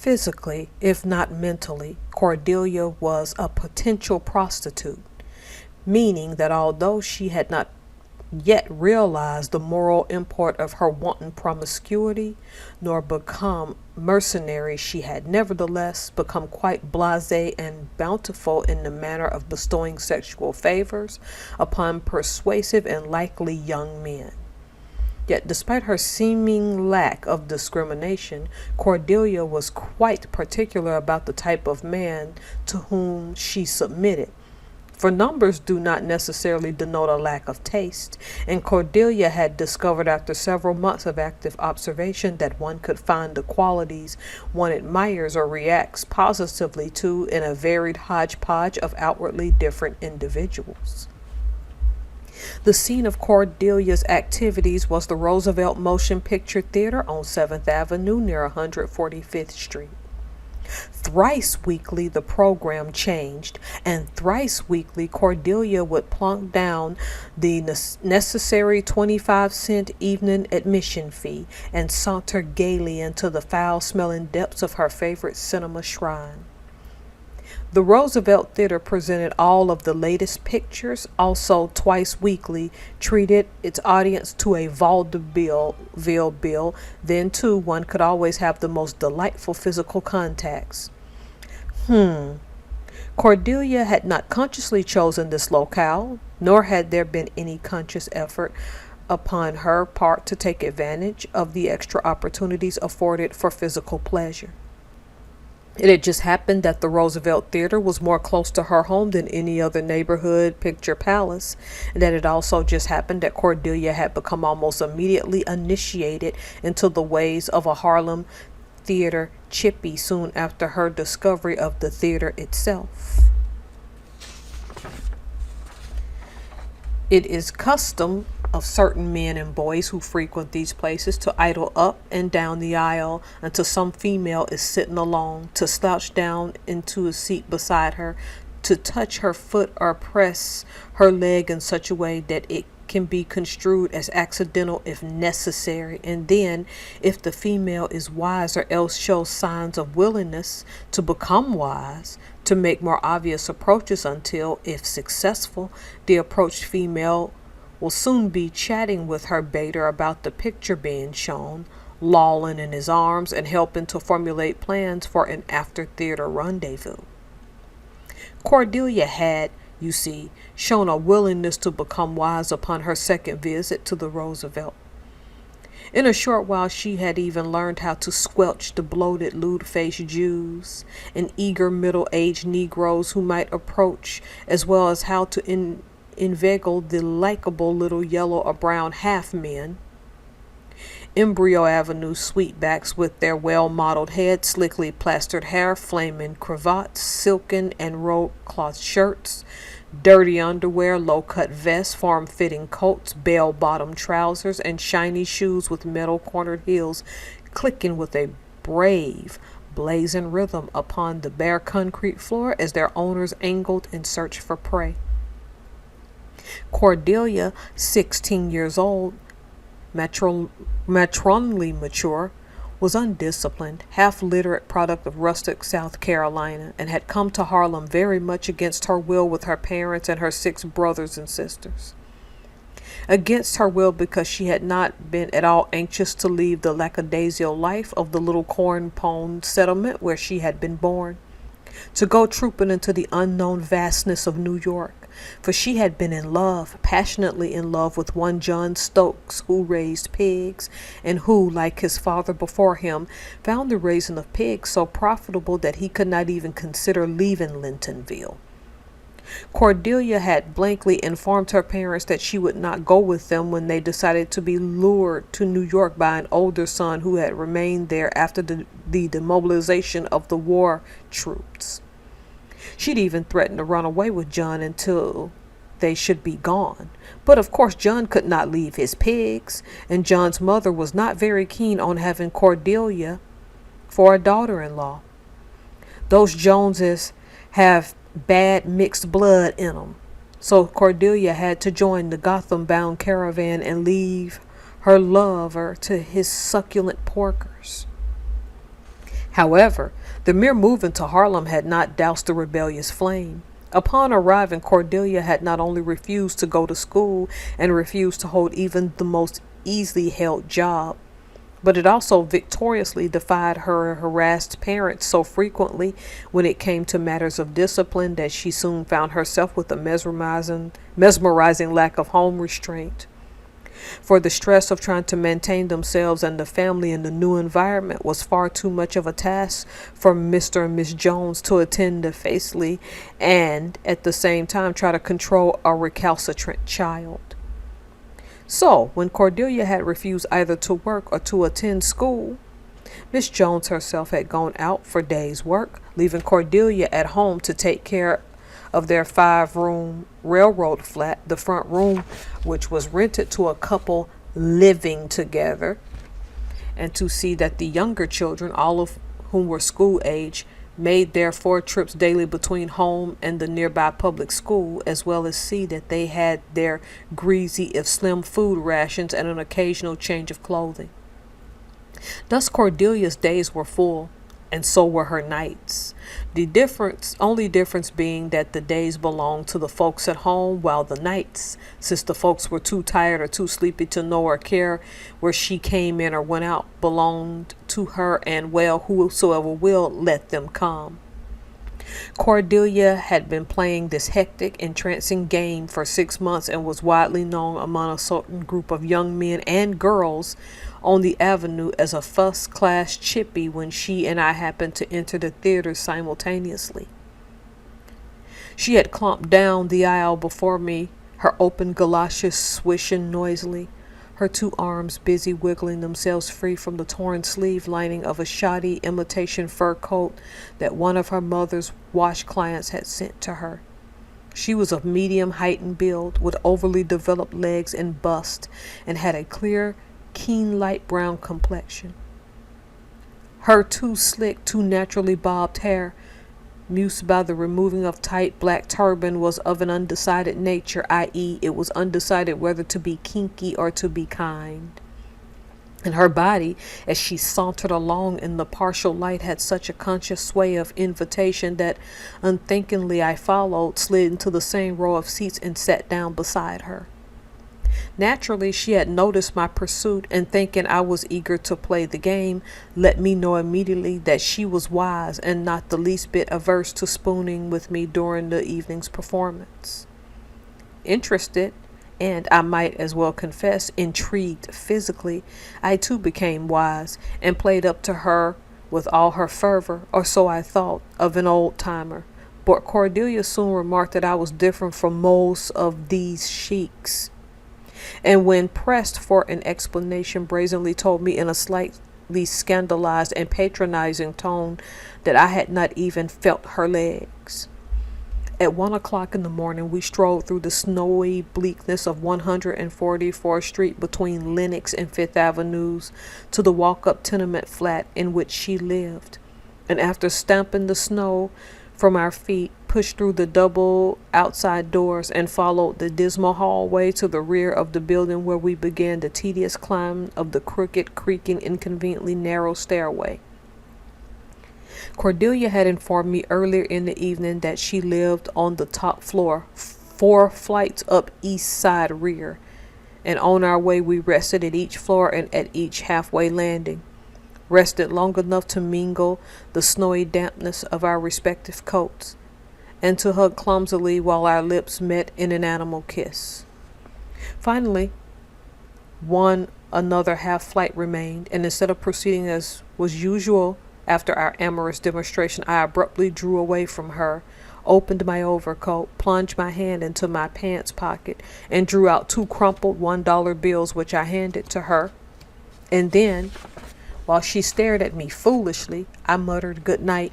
physically, if not mentally, Cordelia was a potential prostitute, meaning that although she had not yet realized the moral import of her wanton promiscuity, nor become mercenary, she had nevertheless become quite blasé and bountiful in the manner of bestowing sexual favors upon persuasive and likely young men. Yet, despite her seeming lack of discrimination, Cordelia was quite particular about the type of man to whom she submitted. For numbers do not necessarily denote a lack of taste, and Cordelia had discovered after several months of active observation that one could find the qualities one admires or reacts positively to in a varied hodgepodge of outwardly different individuals. The scene of Cordelia's activities was the Roosevelt Motion Picture Theater on 7th Avenue near 145th Street. Thrice weekly the program changed, and thrice weekly Cordelia would plunk down the necessary 25-cent evening admission fee and saunter gaily into the foul-smelling depths of her favorite cinema shrine. The Roosevelt Theater presented all of the latest pictures, also twice weekly treated its audience to a vaudeville bill, then too one could always have the most delightful physical contacts. Cordelia had not consciously chosen this locale, nor had there been any conscious effort upon her part to take advantage of the extra opportunities afforded for physical pleasure. It had just happened that the Roosevelt Theater was more close to her home than any other neighborhood picture palace, and that it also just happened that Cordelia had become almost immediately initiated into the ways of a Harlem theater chippy soon after her discovery of the theater itself. It is custom of certain men and boys who frequent these places to idle up and down the aisle until some female is sitting alone, to slouch down into a seat beside her, to touch her foot or press her leg in such a way that it can be construed as accidental if necessary, and then, if the female is wise or else shows signs of willingness to become wise, to make more obvious approaches until, if successful, the approached female will soon be chatting with her baiter about the picture being shown, lolling in his arms and helping to formulate plans for an after-theater rendezvous. Cordelia had, you see, shown a willingness to become wise upon her second visit to the Roosevelt. In a short while she had even learned how to squelch the bloated, lewd-faced Jews and eager middle-aged Negroes who might approach, as well as how to inveigle the likable little yellow or brown half-men. Embryo Avenue sweetbacks with their well-modeled heads, slickly plastered hair, flaming cravats, silken and rolled cloth shirts, dirty underwear, low-cut vests, form-fitting coats, bell-bottom trousers, and shiny shoes with metal-cornered heels clicking with a brave, blazing rhythm upon the bare concrete floor as their owners angled in search for prey. Cordelia, 16 years old, matronally mature, was undisciplined, half-literate product of rustic South Carolina, and had come to Harlem very much against her will with her parents and her 6 brothers and sisters. Against her will because she had not been at all anxious to leave the lackadaisical life of the little corn-pone settlement where she had been born, to go trooping into the unknown vastness of New York. For she had been in love, passionately in love with one John Stokes, who raised pigs, and who, like his father before him, found the raising of pigs so profitable that he could not even consider leaving Lintonville. Cordelia had blankly informed her parents that she would not go with them when they decided to be lured to New York by an older son who had remained there after the demobilization of the war troops. She'd even threatened to run away with John until they should be gone. But of course John could not leave his pigs, and John's mother was not very keen on having Cordelia for a daughter-in-law. Those Joneses have bad mixed blood in them. So Cordelia had to join the Gotham-bound caravan and leave her lover to his succulent porkers. However, the mere move into Harlem had not doused the rebellious flame. Upon arriving, Cordelia had not only refused to go to school and refused to hold even the most easily held job, but it also victoriously defied her harassed parents so frequently when it came to matters of discipline that she soon found herself with a mesmerizing lack of home restraint. For the stress of trying to maintain themselves and the family in the new environment was far too much of a task for Mr. and Miss Jones to attend to faithfully and at the same time try to control a recalcitrant child. So, when Cordelia had refused either to work or to attend school, Miss Jones herself had gone out for days' work, leaving Cordelia at home to take care of their 5-room railroad flat, the front room, which was rented to a couple living together, and to see that the younger children, all of whom were school age, made their 4 trips daily between home and the nearby public school, as well as see that they had their greasy if slim food rations and an occasional change of clothing. Thus Cordelia's days were full, and so were her nights. The only difference being that the days belonged to the folks at home, while the nights, since the folks were too tired or too sleepy to know or care where she came in or went out, belonged to her, and well, whosoever will, let them come. Cordelia had been playing this hectic, entrancing game for 6 months and was widely known among a certain group of young men and girls on the avenue as a first-class chippy when she and I happened to enter the theater simultaneously. She had clumped down the aisle before me, her open galoshes swishing noisily, her 2 arms busy wiggling themselves free from the torn sleeve lining of a shoddy imitation fur coat that one of her mother's wash clients had sent to her. She was of medium height and build, with overly developed legs and bust, and had a clear, keen light brown complexion. Her too naturally bobbed hair, mused by the removing of tight black turban, was of an undecided nature, i.e., it was undecided whether to be kinky or to be kind. And her body, as she sauntered along in the partial light, had such a conscious sway of invitation that unthinkingly I followed, slid into the same row of seats, and sat down beside her. Naturally, she had noticed my pursuit, and thinking I was eager to play the game, let me know immediately that she was wise and not the least bit averse to spooning with me during the evening's performance. Interested, and I might as well confess, intrigued physically, I too became wise, and played up to her with all her fervor, or so I thought, of an old-timer. But Cordelia soon remarked that I was different from most of these sheiks, and when pressed for an explanation, brazenly told me in a slightly scandalized and patronizing tone that I had not even felt her legs. At 1 o'clock in the morning, we strolled through the snowy bleakness of 144th Street between Lenox and Fifth Avenues to the walk-up tenement flat in which she lived, and after stamping the snow from our feet, pushed through the double outside doors and followed the dismal hallway to the rear of the building, where we began the tedious climb of the crooked, creaking, inconveniently narrow stairway. Cordelia had informed me earlier in the evening that she lived on the top floor, 4 flights up east side rear, and on our way we rested at each floor and at each halfway landing. Rested long enough to mingle the snowy dampness of our respective coats, and to hug clumsily while our lips met in an animal kiss. Finally, another half flight remained, and instead of proceeding as was usual after our amorous demonstration, I abruptly drew away from her, opened my overcoat, plunged my hand into my pants pocket, and drew out 2 crumpled $1 bills, which I handed to her. And then, while she stared at me foolishly, I muttered good night,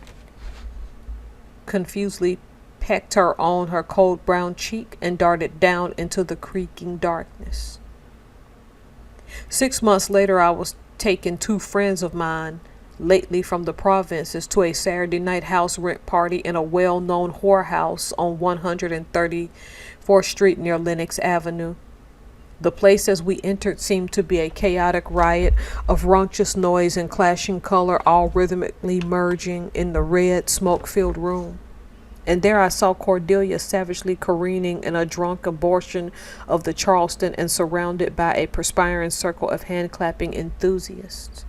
confusedly pecked her on her cold brown cheek, and darted down into the creaking darkness. 6 months later, I was taking 2 friends of mine, lately from the provinces, to a Saturday night house rent party in a well-known whorehouse on 134th Street near Lenox Avenue. The place as we entered seemed to be a chaotic riot of raucous noise and clashing color, all rhythmically merging in the red, smoke-filled room. And there I saw Cordelia savagely careening in a drunk abortion of the Charleston and surrounded by a perspiring circle of hand-clapping enthusiasts.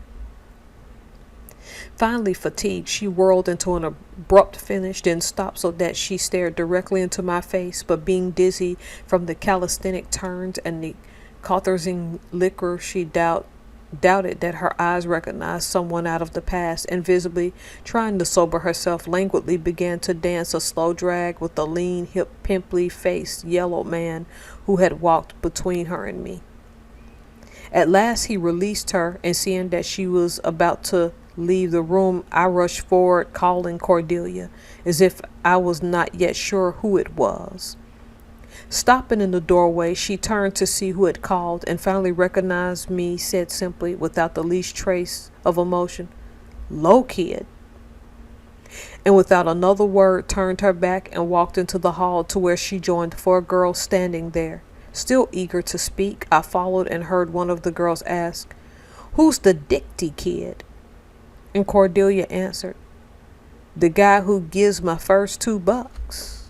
Finally fatigued, she whirled into an abrupt finish, then stopped so that she stared directly into my face, but being dizzy from the calisthenic turns and the Cawthorzing liquor, she doubted that her eyes recognized someone out of the past, and visibly trying to sober herself, languidly began to dance a slow drag with the lean, hip, pimply-faced yellow man who had walked between her and me. At last he released her, and seeing that she was about to leave the room, I rushed forward, calling Cordelia, as if I was not yet sure who it was. Stopping in the doorway, she turned to see who had called, and finally recognized me, said simply, without the least trace of emotion, "Low, kid," and without another word turned her back and walked into the hall, to where she joined 4 girls standing there. Still eager to speak, I followed and heard one of the girls ask, "Who's the Dicty kid?" And Cordelia answered, "The guy who gives my first $2."